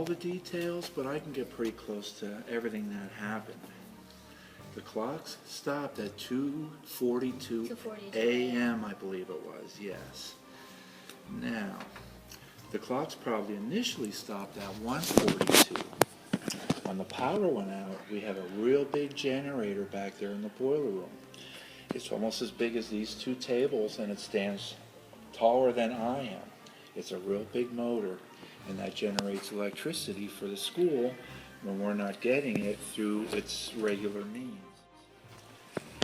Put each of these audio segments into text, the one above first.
the details, but I can get pretty close to everything that happened. The clocks stopped at 2:42 a.m., I believe it was, yes. Now, the clocks probably initially stopped at 1:42. When the power went out, we have a real big generator back there in the boiler room. It's almost as big as these two tables, and it stands taller than I am. It's a real big motor, and that generates electricity for the school when we're not getting it through its regular means.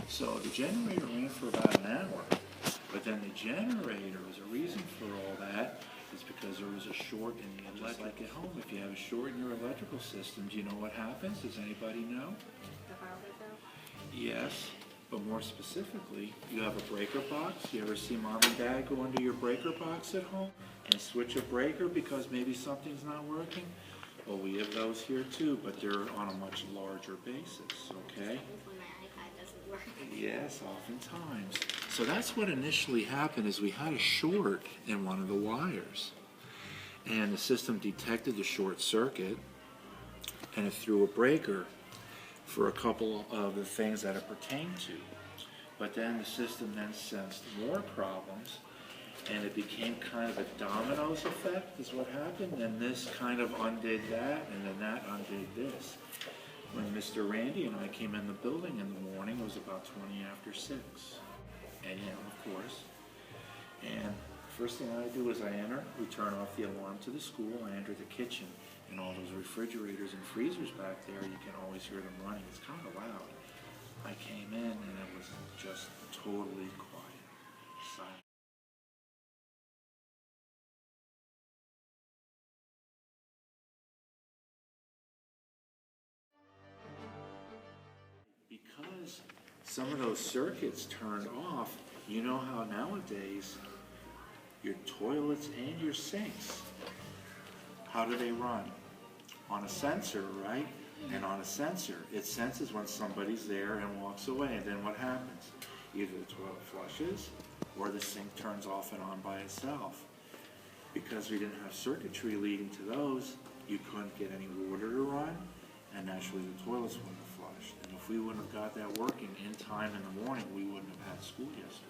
So the generator ran for about an hour, but then the generator, was a reason for all that, is because there was a short in the electric. Just like at home, if you have a short in your electrical system, do you know what happens? Does anybody know? The power goes out? Yes, but more specifically, you have a breaker box. You ever see mom and dad go into your breaker box at home and switch a breaker because maybe something's not working? Well, we have those here too, but they're on a much larger basis, okay? When my iPad doesn't work. Yes, oftentimes. So that's what initially happened, is we had a short in one of the wires. And the system detected the short circuit, and it threw a breaker for a couple of the things that it pertained to. But then the system then sensed more problems, and it became kind of a dominoes effect is what happened. And this kind of undid that, and then that undid this. When Mr. Randy and I came in the building in the morning, it was about 20 after 6 a.m., of course. And first thing I do is I enter, we turn off the alarm to the school, I enter the kitchen, and all those refrigerators and freezers back there, you can always hear them running. It's kind of loud. I came in and it was just totally quiet, silent. Because some of those circuits turned off, you know how nowadays your toilets and your sinks, how do they run? On a sensor, right? And on a sensor, it senses when somebody's there and walks away, and then what happens? Either the toilet flushes or the sink turns off and on by itself. Because we didn't have circuitry leading to those, you couldn't get any water to run, and naturally the toilets wouldn't have flushed. And if we wouldn't have got that working in time in the morning, we wouldn't have had school yesterday.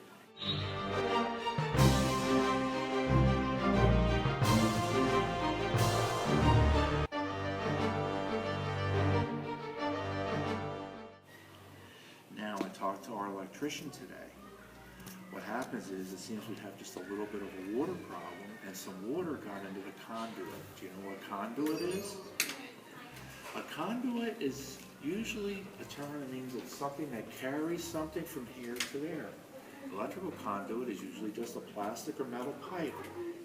Now I talked to our electrician today. What happens is, it seems we have just a little bit of a water problem, and some water got into the conduit. Do you know what a conduit is? A conduit is usually a term that means it's something that carries something from here to there. Electrical conduit is usually just a plastic or metal pipe,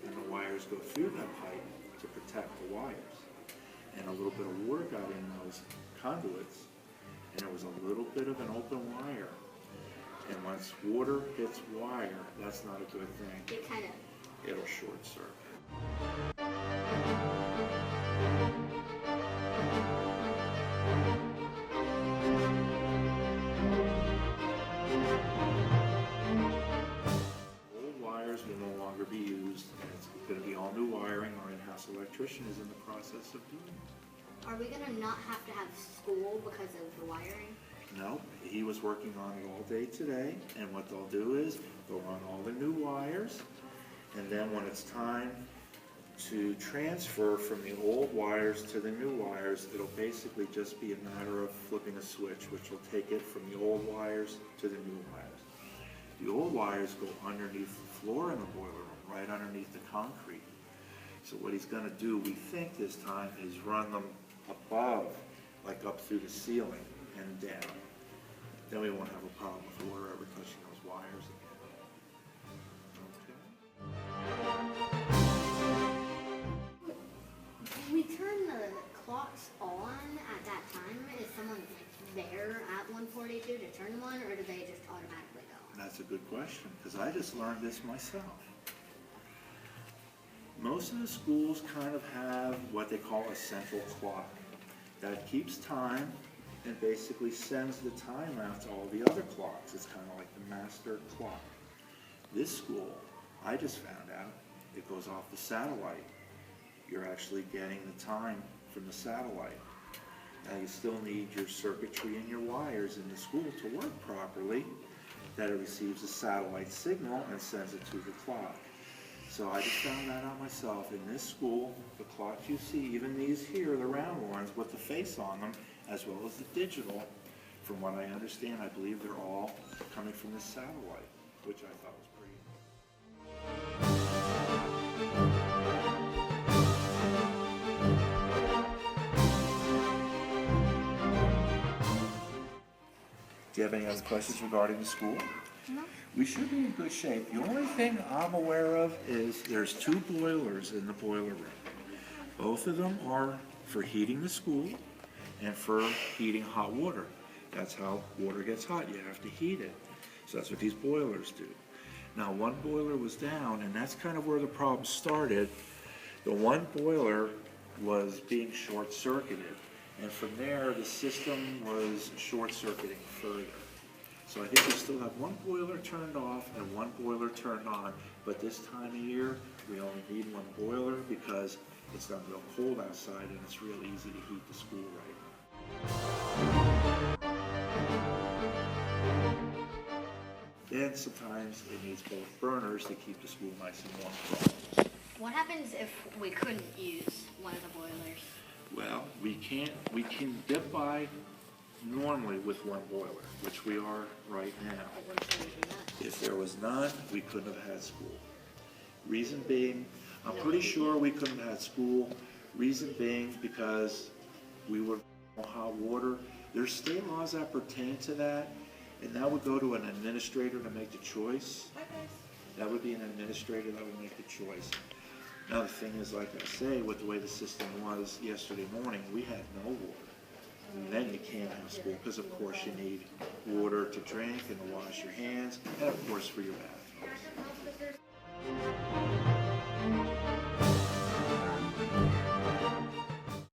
and the wires go through that pipe to protect the wires. And a little bit of water got in those conduits, and there was a little bit of an open wire. And once water hits wire, that's not a good thing. It'll short circuit. Old wires will no longer be used, and it's going to be all new wiring. Our in-house electrician is in the process of doing it. Are we going to not have to have school because of the wiring? No, he was working on it all day today, and what they'll do is they'll run all the new wires, and then when it's time to transfer from the old wires to the new wires, it'll basically just be a matter of flipping a switch, which will take it from the old wires to the new wires. The old wires go underneath the floor in the boiler room, right underneath the concrete. So what he's going to do, we think this time, is run them above, like up through the ceiling and down. Then we won't have a problem with water ever touching those wires again. Okay. We turn the clocks on at that time. Is someone there at 1:42 to turn them on, or do they just automatically go on? That's a good question, because I just learned this myself. Most of the schools kind of have what they call a central clock that keeps time and basically sends the time out to all the other clocks. It's kind of like the master clock. This school, I just found out, it goes off the satellite. You're actually getting the time from the satellite. Now you still need your circuitry and your wires in the school to work properly, that it receives a satellite signal and sends it to the clock. So I just found that out myself. In this school, the clocks you see, even these here, the round ones with the face on them, as well as the digital, from what I understand, I believe they're all coming from the satellite, which I thought was pretty. Do you have any other questions regarding the school? No. We should be in good shape. The only thing I'm aware of is there's 2 boilers in the boiler room. Both of them are for heating the school and for heating hot water. That's how water gets hot. You have to heat it. So that's what these boilers do. Now, one boiler was down, and that's kind of where the problem started. The one boiler was being short-circuited, and from there, the system was short-circuiting further. So I think we still have one boiler turned off and one boiler turned on, but this time of year, we only need one boiler because it's not real cold outside and it's real easy to heat the school right now. And sometimes it needs both burners to keep the school nice and warm. What happens if we couldn't use one of the boilers? Well, we can get by normally with one boiler, which we are right now. If there was none, we couldn't have had school. Reason being, I'm pretty sure we couldn't have had school. Reason being because we would have hot water. There's state laws that pertain to that, and that would go to an administrator to make the choice. That would be an administrator that would make the choice. Now the thing is, like I say, with the way the system was yesterday morning, we had no water. And then you can't have school because of course you need water to drink and to wash your hands and of course for your bath.